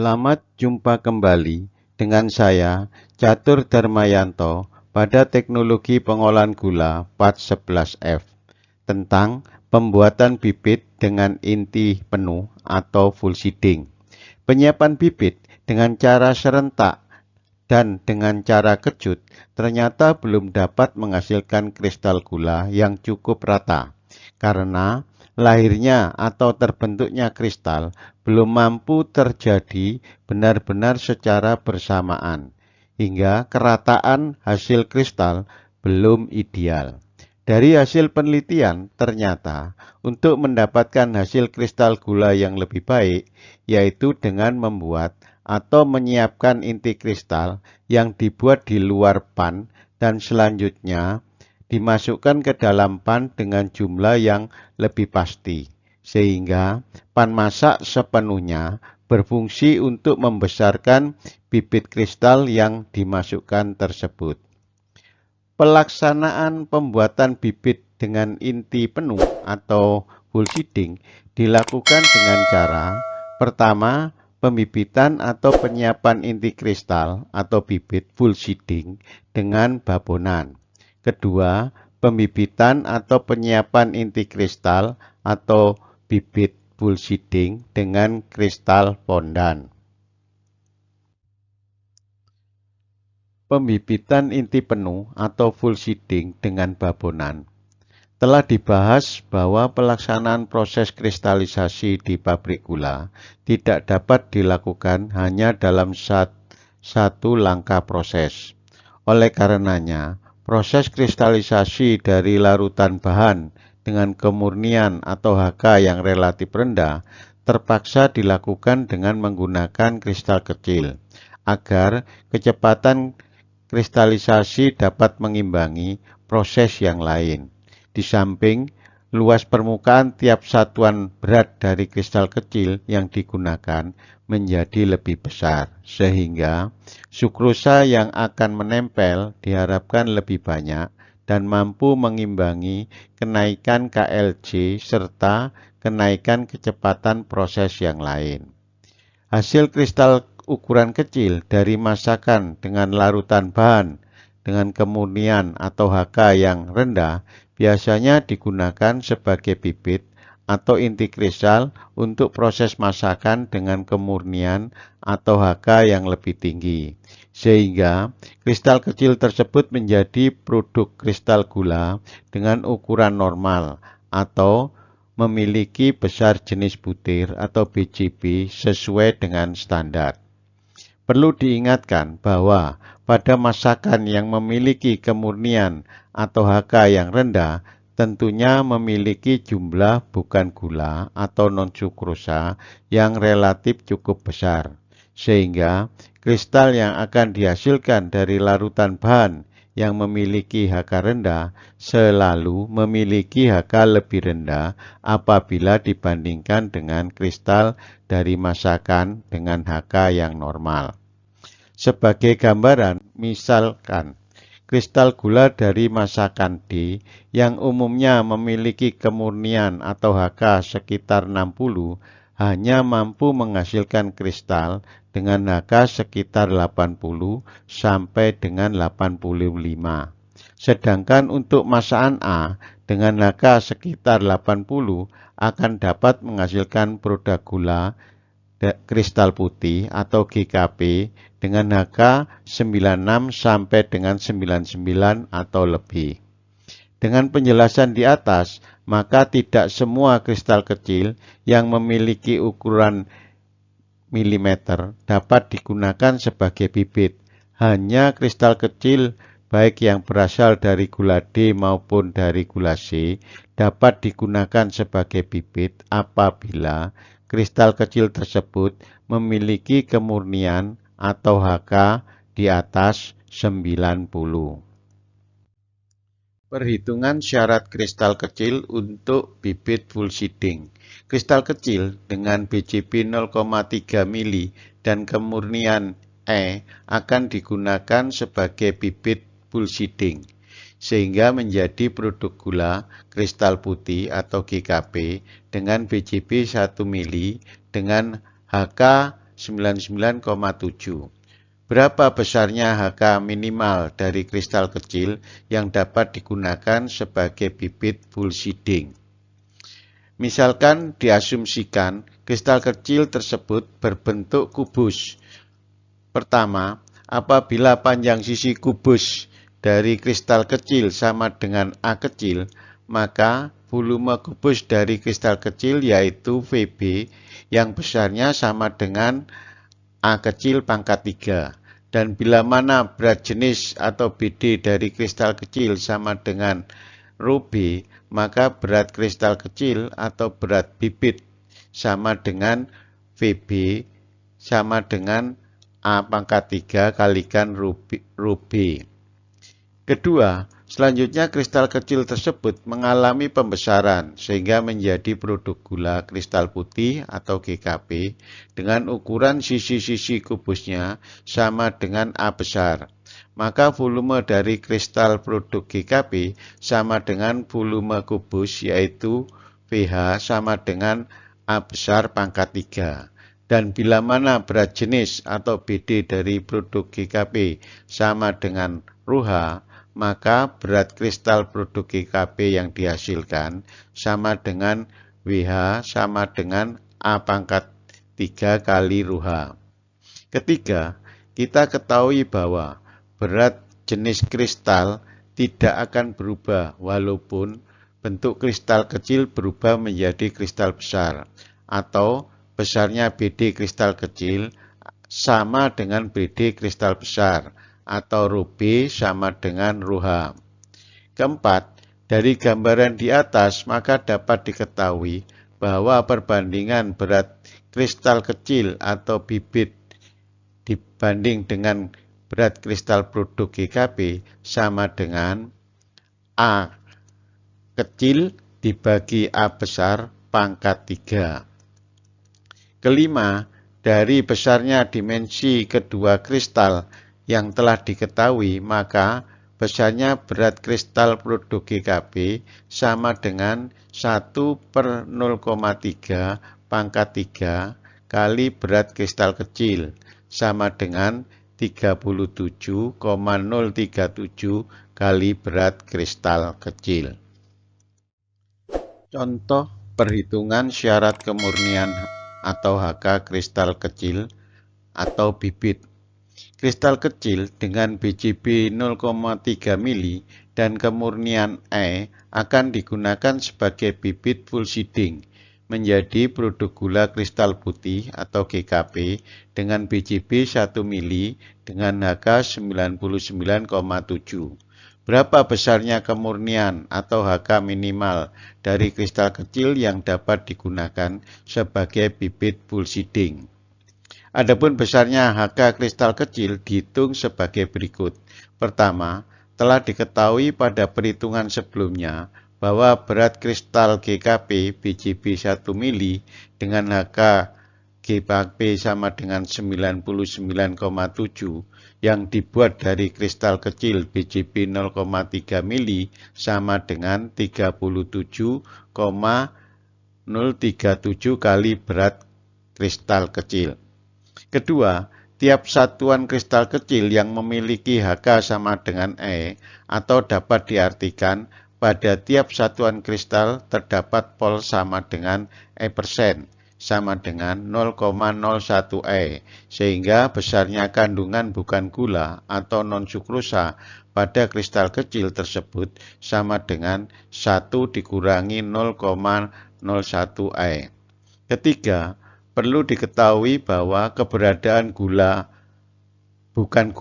Selamat jumpa kembali dengan saya, Catur Darmayanto, pada teknologi pengolahan gula part 11F tentang pembuatan bibit dengan inti penuh atau full seeding. Penyiapan bibit dengan cara serentak dan dengan cara kejut ternyata belum dapat menghasilkan kristal gula yang cukup rata karena lahirnya atau terbentuknya kristal belum mampu terjadi benar-benar secara bersamaan hingga kerataan hasil kristal belum ideal. Dari hasil penelitian, ternyata untuk mendapatkan hasil kristal gula yang lebih baik, yaitu dengan membuat atau menyiapkan inti kristal yang dibuat di luar pan dan selanjutnya dimasukkan ke dalam pan dengan jumlah yang lebih pasti, sehingga pan masak sepenuhnya berfungsi untuk membesarkan bibit kristal yang dimasukkan tersebut. Pelaksanaan pembuatan bibit dengan inti penuh atau full seeding dilakukan dengan cara pertama, pembibitan atau penyiapan inti kristal atau bibit full seeding dengan babonan. Kedua, pembibitan atau penyiapan inti kristal atau bibit full seeding dengan kristal pondan. Pembibitan inti penuh atau full seeding dengan babonan. Telah dibahas bahwa pelaksanaan proses kristalisasi di pabrik gula tidak dapat dilakukan hanya dalam satu langkah proses. Oleh karenanya, proses kristalisasi dari larutan bahan dengan kemurnian atau HK yang relatif rendah terpaksa dilakukan dengan menggunakan kristal kecil agar kecepatan kristalisasi dapat mengimbangi proses yang lain. Di samping, luas permukaan tiap satuan berat dari kristal kecil yang digunakan menjadi lebih besar, sehingga sukrosa yang akan menempel diharapkan lebih banyak dan mampu mengimbangi kenaikan KLJ serta kenaikan kecepatan proses yang lain. Hasil kristal ukuran kecil dari masakan dengan larutan bahan dengan kemurnian atau HK yang rendah biasanya digunakan sebagai bibit atau inti kristal untuk proses masakan dengan kemurnian atau HK yang lebih tinggi. Sehingga kristal kecil tersebut menjadi produk kristal gula dengan ukuran normal atau memiliki besar jenis butir atau BJB sesuai dengan standar. Perlu diingatkan bahwa pada masakan yang memiliki kemurnian atau HK yang rendah, tentunya memiliki jumlah bukan gula atau non-sukrosa yang relatif cukup besar, sehingga kristal yang akan dihasilkan dari larutan bahan yang memiliki HK rendah selalu memiliki HK lebih rendah apabila dibandingkan dengan kristal dari masakan dengan HK yang normal. Sebagai gambaran, misalkan kristal gula dari masakan D yang umumnya memiliki kemurnian atau HK sekitar 60 hanya mampu menghasilkan kristal dengan HK sekitar 80 sampai dengan 85. Sedangkan untuk masakan A dengan HK sekitar 80 akan dapat menghasilkan produk gula kristal putih atau GKP dengan HK 96 sampai dengan 99 atau lebih. Dengan penjelasan di atas, maka tidak semua kristal kecil yang memiliki ukuran milimeter dapat digunakan sebagai bibit. Hanya kristal kecil baik yang berasal dari gula D maupun dari gula C dapat digunakan sebagai bibit apabila kristal kecil tersebut memiliki kemurnian atau HK di atas 90. Perhitungan syarat kristal kecil untuk bibit full seeding. Kristal kecil dengan BJB 0,3 mili dan kemurnian E akan digunakan sebagai bibit full seeding, sehingga menjadi produk gula kristal putih atau GKP dengan BJB 1 mili dengan HK 99,7. Berapa besarnya HK minimal dari kristal kecil yang dapat digunakan sebagai bibit full seeding? Misalkan diasumsikan kristal kecil tersebut berbentuk kubus. Pertama, apabila panjang sisi kubus dari kristal kecil sama dengan A kecil, maka volume kubus dari kristal kecil yaitu Vb yang besarnya sama dengan A kecil pangkat 3. Dan bila mana berat jenis atau BD dari kristal kecil sama dengan ρB, maka berat kristal kecil atau berat bibit sama dengan Vb sama dengan A pangkat 3 kalikan ρB. Kedua, selanjutnya kristal kecil tersebut mengalami pembesaran sehingga menjadi produk gula kristal putih atau GKP dengan ukuran sisi-sisi kubusnya sama dengan A besar. Maka volume dari kristal produk GKP sama dengan volume kubus yaitu VH sama dengan A besar pangkat 3. Dan bila mana berat jenis atau BD dari produk GKP sama dengan ρH, maka berat kristal produk GKP yang dihasilkan sama dengan WH sama dengan A pangkat 3 kali ρH. Ketiga, kita ketahui bahwa berat jenis kristal tidak akan berubah walaupun bentuk kristal kecil berubah menjadi kristal besar atau besarnya BD kristal kecil sama dengan BD kristal besar atau ρB sama dengan ρH. Keempat, dari gambaran di atas maka dapat diketahui bahwa perbandingan berat kristal kecil atau bibit dibanding dengan berat kristal produk GKP sama dengan A kecil dibagi A besar pangkat 3. Kelima, dari besarnya dimensi kedua kristal yang telah diketahui, maka besarnya berat kristal produk GKP sama dengan 1/0,3 pangkat 3 kali berat kristal kecil sama dengan 37,037 kali berat kristal kecil. Contoh perhitungan syarat kemurnian atau HK kristal kecil atau bibit. Kristal kecil dengan BJB 0,3 mili dan kemurnian E akan digunakan sebagai bibit full seeding menjadi produk gula kristal putih atau GKP dengan BJB 1 mili dengan HK 99,7. Berapa besarnya kemurnian atau HK minimal dari kristal kecil yang dapat digunakan sebagai bibit full seeding? Adapun besarnya HK kristal kecil dihitung sebagai berikut. Pertama, telah diketahui pada perhitungan sebelumnya bahwa berat kristal GKP BJB 1 mili dengan HK GKP sama dengan 99,7 yang dibuat dari kristal kecil BJB 0,3 mili sama dengan 37,037 kali berat kristal kecil. Kedua, tiap satuan kristal kecil yang memiliki HK sama dengan E atau dapat diartikan pada tiap satuan kristal terdapat pol sama dengan E% sama dengan 0,01 E, sehingga besarnya kandungan bukan gula atau non-sukrosa pada kristal kecil tersebut sama dengan 1 dikurangi 0,01 E. Ketiga, perlu diketahui bahwa keberadaan bukan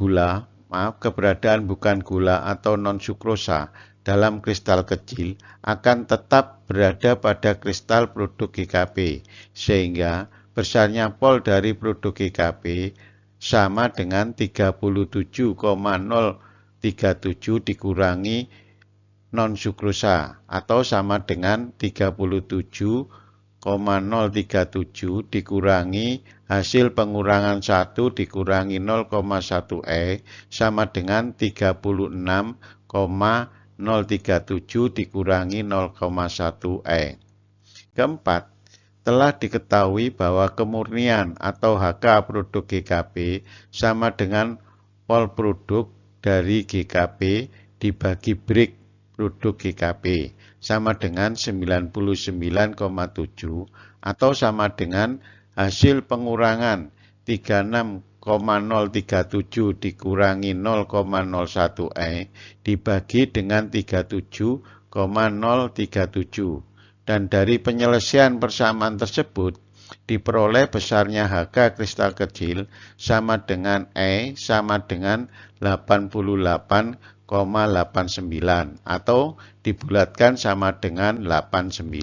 gula atau non-sukrosa dalam kristal kecil akan tetap berada pada kristal produk GKP, sehingga besarnya pol dari produk GKP sama dengan 37,037 dikurangi non-sukrosa atau sama dengan 37,037 dikurangi hasil pengurangan 1 dikurangi 0,1 E sama dengan 36,037 dikurangi 0,1 E. Keempat, telah diketahui bahwa kemurnian atau HK produk GKP sama dengan pol produk dari GKP dibagi break produk GKP sama dengan 99,7 atau sama dengan hasil pengurangan 36,037 dikurangi 0,01 E dibagi dengan 37,037. Dan dari penyelesaian persamaan tersebut diperoleh besarnya HK kristal kecil sama dengan E sama dengan 88,89 atau dibulatkan sama dengan 89.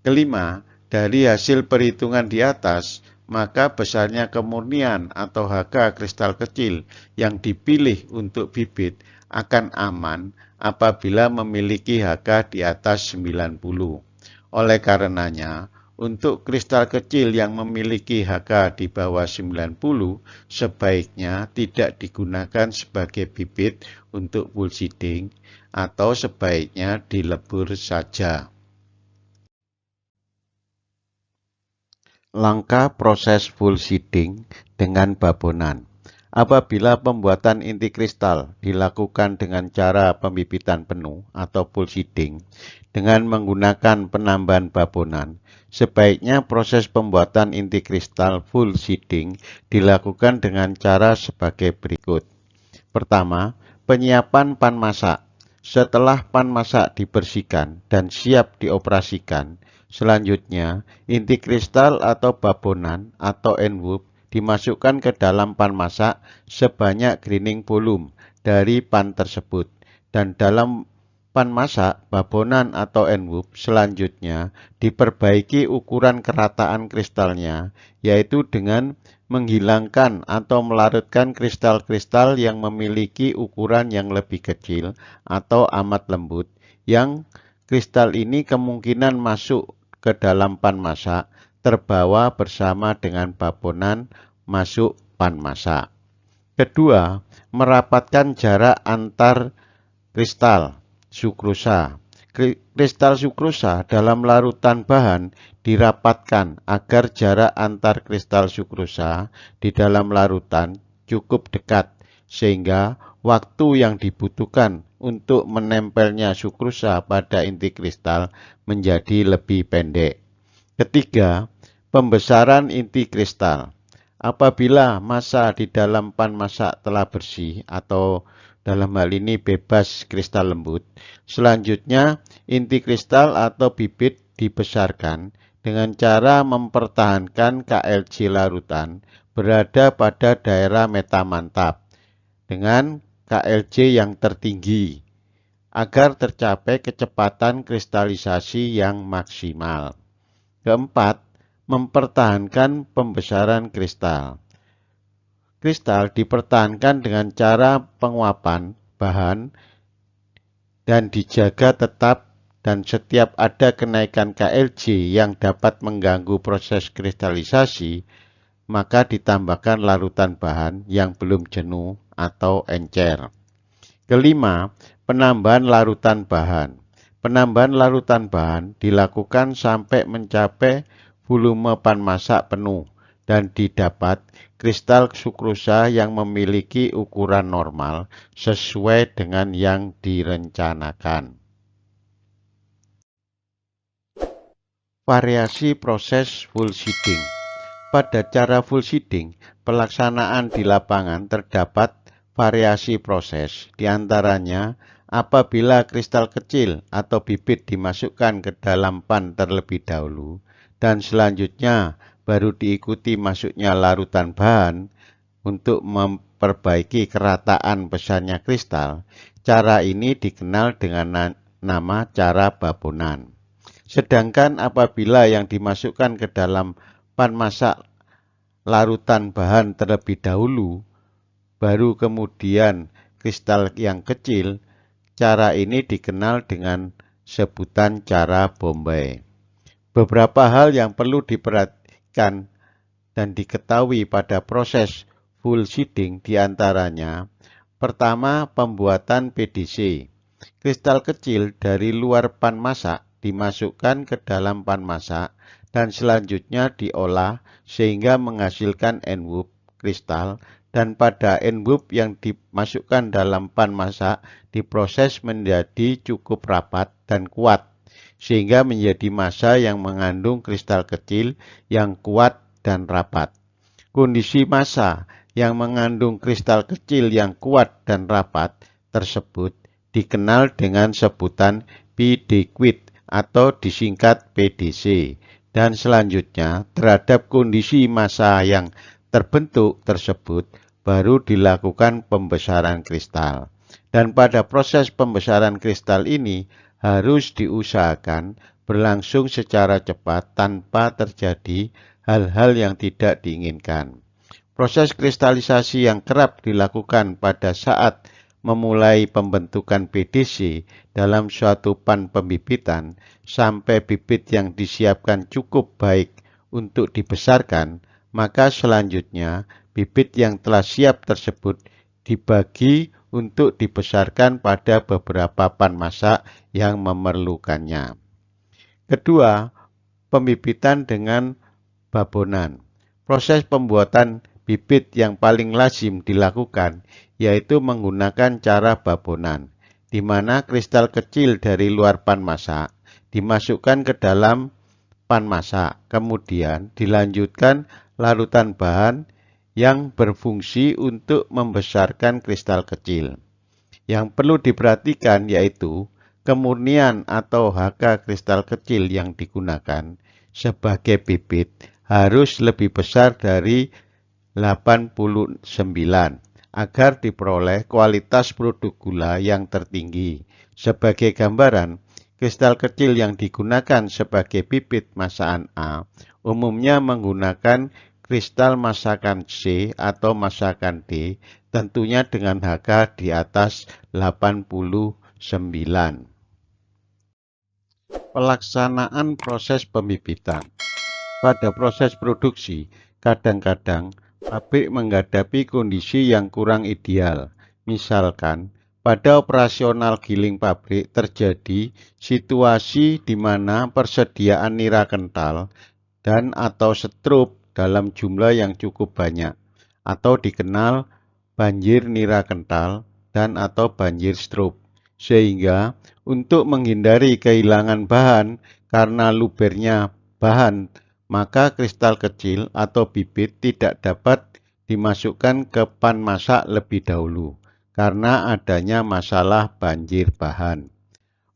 Kelima, dari hasil perhitungan di atas, maka besarnya kemurnian atau HK kristal kecil yang dipilih untuk bibit akan aman apabila memiliki HK di atas 90. Oleh karenanya, untuk kristal kecil yang memiliki HK di bawah 90, sebaiknya tidak digunakan sebagai bibit untuk full seeding atau sebaiknya dilebur saja. Langkah proses full seeding dengan babonan. Apabila pembuatan inti kristal dilakukan dengan cara pembibitan penuh atau full seeding dengan menggunakan penambahan babonan, sebaiknya proses pembuatan inti kristal full seeding dilakukan dengan cara sebagai berikut. Pertama, penyiapan pan masak. Setelah pan masak dibersihkan dan siap dioperasikan, selanjutnya inti kristal atau babonan atau enwurf dimasukkan ke dalam pan masak sebanyak grinding volume dari pan tersebut. Dan dalam pan masak, babonan atau enwurf selanjutnya diperbaiki ukuran kerataan kristalnya, yaitu dengan menghilangkan atau melarutkan kristal-kristal yang memiliki ukuran yang lebih kecil atau amat lembut, yang kristal ini kemungkinan masuk ke dalam pan masak terbawa bersama dengan babonan masuk pan masak. Kedua, merapatkan jarak antar kristal sukrosa. Kristal sukrosa dalam larutan bahan dirapatkan agar jarak antar kristal sukrosa di dalam larutan cukup dekat, sehingga waktu yang dibutuhkan untuk menempelnya sukrosa pada inti kristal menjadi lebih pendek. Ketiga, pembesaran inti kristal. Apabila massa di dalam pan masak telah bersih atau dalam hal ini bebas kristal lembut, selanjutnya inti kristal atau bibit dibesarkan dengan cara mempertahankan KLJ larutan berada pada daerah meta mantap dengan KLJ yang tertinggi agar tercapai kecepatan kristalisasi yang maksimal. Keempat, mempertahankan pembesaran kristal. Kristal dipertahankan dengan cara penguapan bahan dan dijaga tetap, dan setiap ada kenaikan KLJ yang dapat mengganggu proses kristalisasi, maka ditambahkan larutan bahan yang belum jenuh atau encer. Kelima, penambahan larutan bahan. Penambahan larutan bahan dilakukan sampai mencapai volume pan masak penuh dan didapat kristal sukrosa yang memiliki ukuran normal sesuai dengan yang direncanakan. Variasi proses full seeding. Pada cara full seeding, pelaksanaan di lapangan terdapat variasi proses, diantaranya apabila kristal kecil atau bibit dimasukkan ke dalam pan terlebih dahulu, dan selanjutnya baru diikuti masuknya larutan bahan untuk memperbaiki kerataan besarnya kristal. Cara ini dikenal dengan nama cara babonan. Sedangkan apabila yang dimasukkan ke dalam pan masak larutan bahan terlebih dahulu, baru kemudian kristal yang kecil, cara ini dikenal dengan sebutan cara Bombay. Beberapa hal yang perlu diperhatikan dan diketahui pada proses full seeding diantaranya, pertama, pembuatan PDC. Kristal kecil dari luar pan masak dimasukkan ke dalam pan masak dan selanjutnya diolah sehingga menghasilkan enwup kristal, dan pada enwup yang dimasukkan dalam pan masak diproses menjadi cukup rapat dan kuat sehingga menjadi massa yang mengandung kristal kecil yang kuat dan rapat. Kondisi massa yang mengandung kristal kecil yang kuat dan rapat tersebut dikenal dengan sebutan p-liquid atau disingkat PDC. Dan selanjutnya terhadap kondisi massa yang terbentuk tersebut baru dilakukan pembesaran kristal. Dan pada proses pembesaran kristal ini harus diusahakan berlangsung secara cepat tanpa terjadi hal-hal yang tidak diinginkan. Proses kristalisasi yang kerap dilakukan pada saat memulai pembentukan PDC dalam suatu pan pembibitan sampai bibit yang disiapkan cukup baik untuk dibesarkan, maka selanjutnya bibit yang telah siap tersebut dibagi untuk dibesarkan pada beberapa pan masak yang memerlukannya. Kedua, pembibitan dengan babonan. Proses pembuatan bibit yang paling lazim dilakukan yaitu menggunakan cara babonan, di mana kristal kecil dari luar pan masak dimasukkan ke dalam pan masak, kemudian dilanjutkan larutan bahan yang berfungsi untuk membesarkan kristal kecil. Yang perlu diperhatikan yaitu kemurnian atau HK kristal kecil yang digunakan sebagai bibit harus lebih besar dari 89 agar diperoleh kualitas produk gula yang tertinggi. Sebagai gambaran, kristal kecil yang digunakan sebagai bibit masakan A umumnya menggunakan kristal masakan C atau masakan D, tentunya dengan HK di atas 89. Pelaksanaan proses pembibitan. Pada proses produksi, kadang-kadang pabrik menghadapi kondisi yang kurang ideal. Misalkan, pada operasional giling pabrik terjadi situasi di mana persediaan nira kental dan atau setrup dalam jumlah yang cukup banyak, atau dikenal banjir nira kental dan atau banjir strup. Sehingga untuk menghindari kehilangan bahan karena lubernya bahan, maka kristal kecil atau bibit tidak dapat dimasukkan ke pan masak lebih dahulu karena adanya masalah banjir bahan.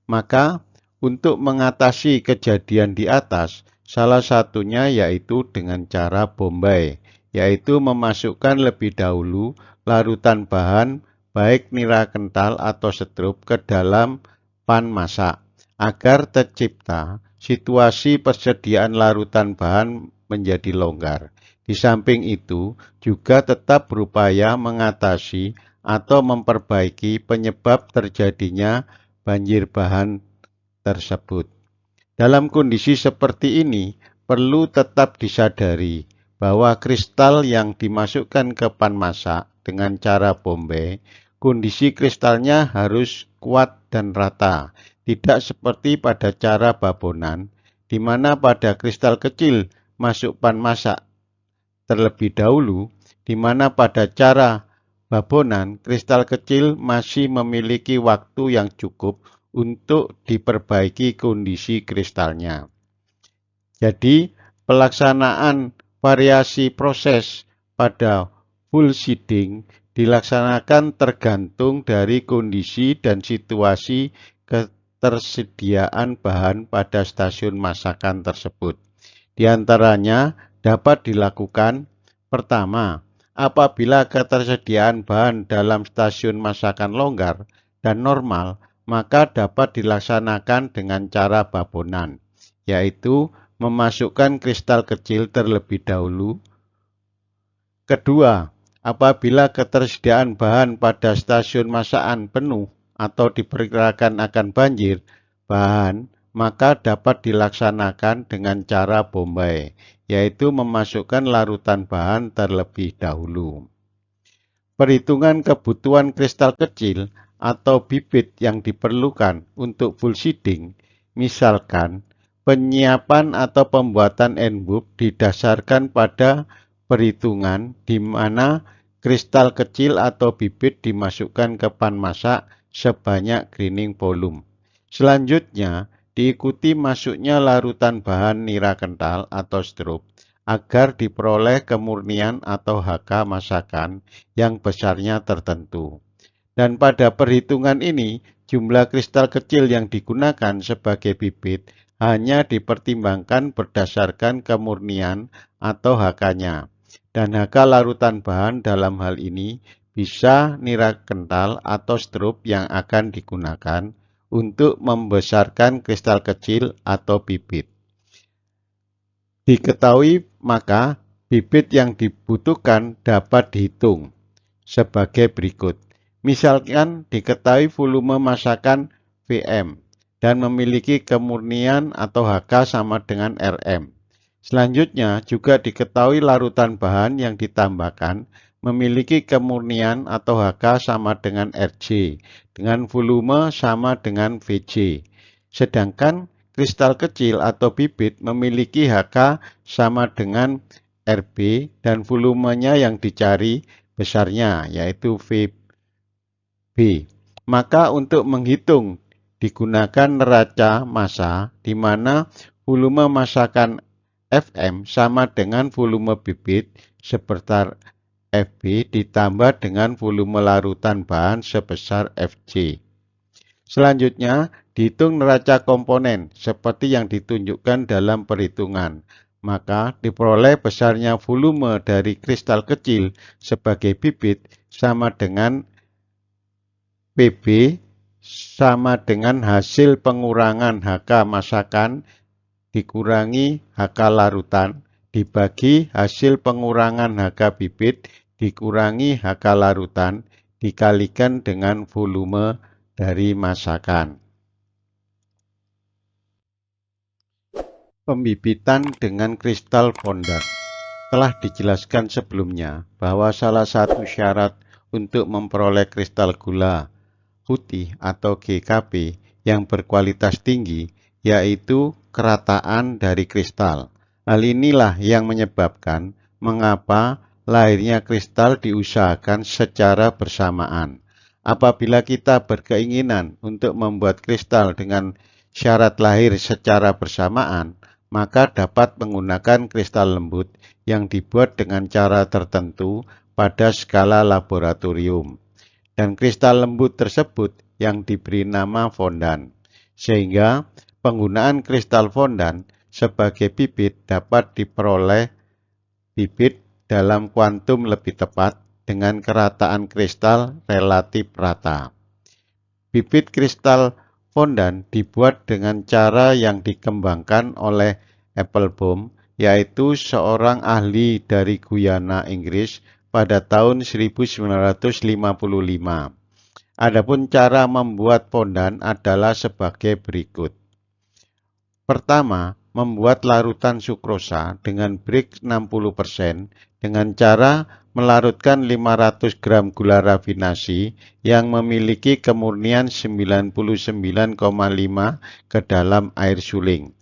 Maka untuk mengatasi kejadian di atas, salah satunya yaitu dengan cara bombay, yaitu memasukkan lebih dahulu larutan bahan baik nira kental atau setrup ke dalam pan masak, agar tercipta situasi persediaan larutan bahan menjadi longgar. Di samping itu, juga tetap berupaya mengatasi atau memperbaiki penyebab terjadinya banjir bahan tersebut. Dalam kondisi seperti ini, perlu tetap disadari bahwa kristal yang dimasukkan ke pan masak dengan cara bombay, kondisi kristalnya harus kuat dan rata, tidak seperti pada cara babonan, di mana pada kristal kecil masuk pan masak terlebih dahulu, di mana pada cara babonan kristal kecil masih memiliki waktu yang cukup untuk diperbaiki kondisi kristalnya. Jadi, pelaksanaan variasi proses pada full seeding dilaksanakan tergantung dari kondisi dan situasi ketersediaan bahan pada stasiun masakan tersebut. Di antaranya dapat dilakukan pertama, apabila ketersediaan bahan dalam stasiun masakan longgar dan normal, maka dapat dilaksanakan dengan cara babonan, yaitu memasukkan kristal kecil terlebih dahulu. Kedua, apabila ketersediaan bahan pada stasiun masakan penuh atau diperkirakan akan banjir bahan, maka dapat dilaksanakan dengan cara bombay, yaitu memasukkan larutan bahan terlebih dahulu. Perhitungan kebutuhan kristal kecil atau bibit yang diperlukan untuk full seeding Misalkan, penyiapan atau pembuatan enbub didasarkan pada perhitungan di mana kristal kecil atau bibit dimasukkan ke pan masak sebanyak greening volume. Selanjutnya, diikuti masuknya larutan bahan nira kental atau sirup agar diperoleh kemurnian atau HK masakan yang besarnya tertentu. Dan pada perhitungan ini, jumlah kristal kecil yang digunakan sebagai bibit hanya dipertimbangkan berdasarkan kemurnian atau HK-nya. Dan HK larutan bahan dalam hal ini bisa nira kental atau sirup yang akan digunakan untuk membesarkan kristal kecil atau bibit. Diketahui maka bibit yang dibutuhkan dapat dihitung sebagai berikut. Misalkan diketahui volume masakan Vm dan memiliki kemurnian atau HK sama dengan Rm. Selanjutnya juga diketahui larutan bahan yang ditambahkan memiliki kemurnian atau HK sama dengan Rj dengan volume sama dengan Vj. Sedangkan kristal kecil atau bibit memiliki HK sama dengan Rb dan volumenya yang dicari besarnya yaitu Vb. Maka untuk menghitung digunakan neraca massa di mana volume masakan Fm sama dengan volume bibit sebesar Fb ditambah dengan volume larutan bahan sebesar Fj. Selanjutnya, dihitung neraca komponen seperti yang ditunjukkan dalam perhitungan. Maka diperoleh besarnya volume dari kristal kecil sebagai bibit sama dengan Pb sama dengan hasil pengurangan HK masakan dikurangi HK larutan dibagi hasil pengurangan HK bibit dikurangi HK larutan dikalikan dengan volume dari masakan. Pembibitan dengan kristal fondan. Telah dijelaskan sebelumnya bahwa salah satu syarat untuk memperoleh kristal gula putih atau GKP yang berkualitas tinggi yaitu kerataan dari kristal. Hal inilah yang menyebabkan mengapa lahirnya kristal diusahakan secara bersamaan. Apabila kita berkeinginan untuk membuat kristal dengan syarat lahir secara bersamaan, maka dapat menggunakan kristal lembut yang dibuat dengan cara tertentu pada skala laboratorium. Dan kristal lembut tersebut yang diberi nama fondan. Sehingga penggunaan kristal fondan sebagai bibit dapat diperoleh bibit dalam kuantum lebih tepat dengan kerataan kristal relatif rata. Bibit kristal fondan dibuat dengan cara yang dikembangkan oleh Applebaum, yaitu seorang ahli dari Guyana, Inggris pada tahun 1955. Adapun cara membuat fondan adalah sebagai berikut. Pertama, membuat larutan sukrosa dengan Brix 60% dengan cara melarutkan 500 gram gula rafinasi yang memiliki kemurnian 99,5 ke dalam air suling.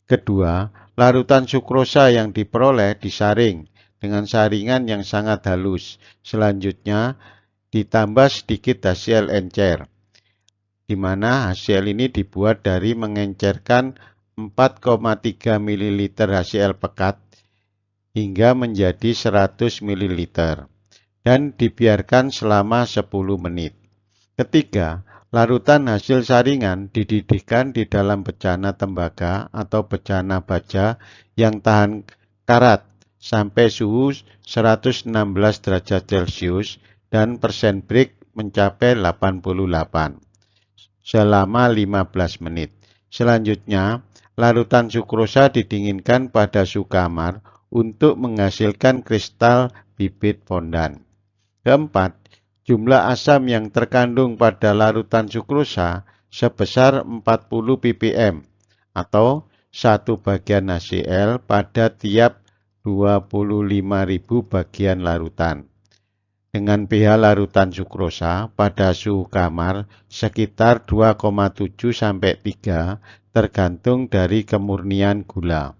Kedua, larutan sukrosa yang diperoleh disaring dengan saringan yang sangat halus. Selanjutnya, ditambah sedikit hasil encer, di mana hasil ini dibuat dari mengencerkan 4,3 ml HCl pekat hingga menjadi 100 ml dan dibiarkan selama 10 menit. Ketiga, larutan hasil saringan dididihkan di dalam bejana tembaga atau bejana baja yang tahan karat sampai suhu 116 derajat Celcius dan persen Brix mencapai 88 selama 15 menit. Selanjutnya, larutan sukrosa didinginkan pada suhu kamar untuk menghasilkan kristal bibit fondan. Keempat, jumlah asam yang terkandung pada larutan sukrosa sebesar 40 ppm atau 1 bagian HCl pada tiap 25.000 bagian larutan. dengan pH larutan sukrosa pada suhu kamar sekitar 2,7 sampai 3 tergantung dari kemurnian gula.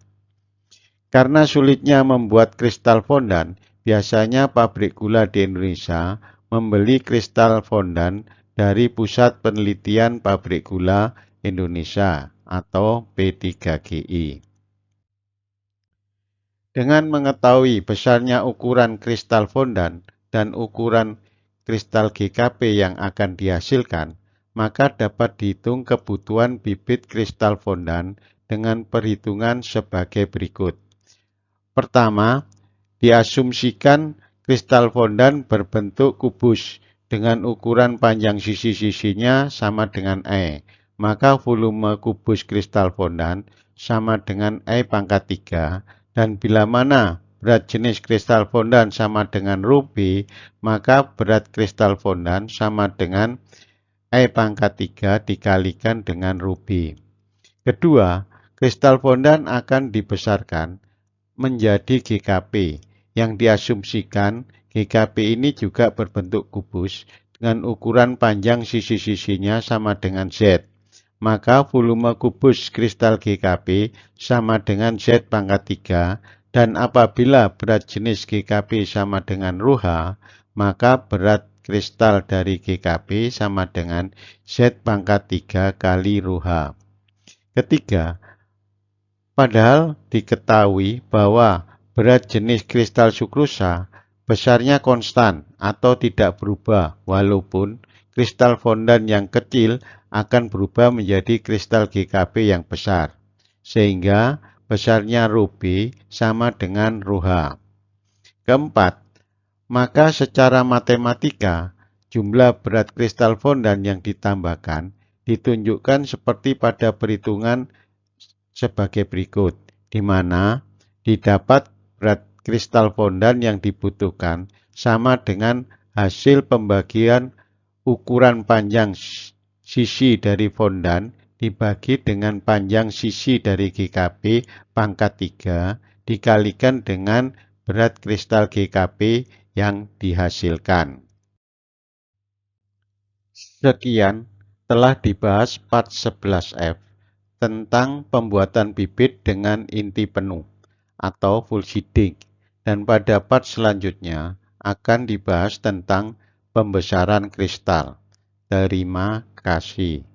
Karena sulitnya membuat kristal fondan, biasanya pabrik gula di Indonesia membeli kristal fondan dari Pusat Penelitian Pabrik Gula Indonesia atau P3GI. Dengan mengetahui besarnya ukuran kristal fondan dan ukuran kristal GKP yang akan dihasilkan, maka dapat dihitung kebutuhan bibit kristal fondan dengan perhitungan sebagai berikut. Pertama, diasumsikan kristal fondan berbentuk kubus dengan ukuran panjang sisi-sisinya sama dengan E. Maka volume kubus kristal fondan sama dengan E pangkat 3. Dan bila mana berat jenis kristal fondan sama dengan ρB, maka berat kristal fondan sama dengan E pangkat 3 dikalikan dengan ρB. Kedua, kristal fondan akan dibesarkan menjadi GKP, yang diasumsikan GKP ini juga berbentuk kubus dengan ukuran panjang sisi-sisinya sama dengan Z. Maka volume kubus kristal GKP sama dengan Z pangkat 3, dan apabila berat jenis GKP sama dengan ρH, maka berat kristal dari GKP sama dengan Z pangkat 3 kali ρH. Ketiga, padahal diketahui bahwa berat jenis kristal sukrosa besarnya konstan atau tidak berubah walaupun kristal fondan yang kecil akan berubah menjadi kristal GKP yang besar, sehingga besarnya ρB sama dengan ρH. Keempat, maka secara matematika jumlah berat kristal fondan yang ditambahkan ditunjukkan seperti pada perhitungan sebagai berikut, di mana didapat berat kristal fondan yang dibutuhkan sama dengan hasil pembagian ukuran panjang sisi dari fondan dibagi dengan panjang sisi dari GKP pangkat 3 dikalikan dengan berat kristal GKP yang dihasilkan. Sekian telah dibahas part 11F tentang pembuatan bibit dengan inti penuh atau full seeding, dan pada part selanjutnya akan dibahas tentang pembesaran kristal. Terima kasih.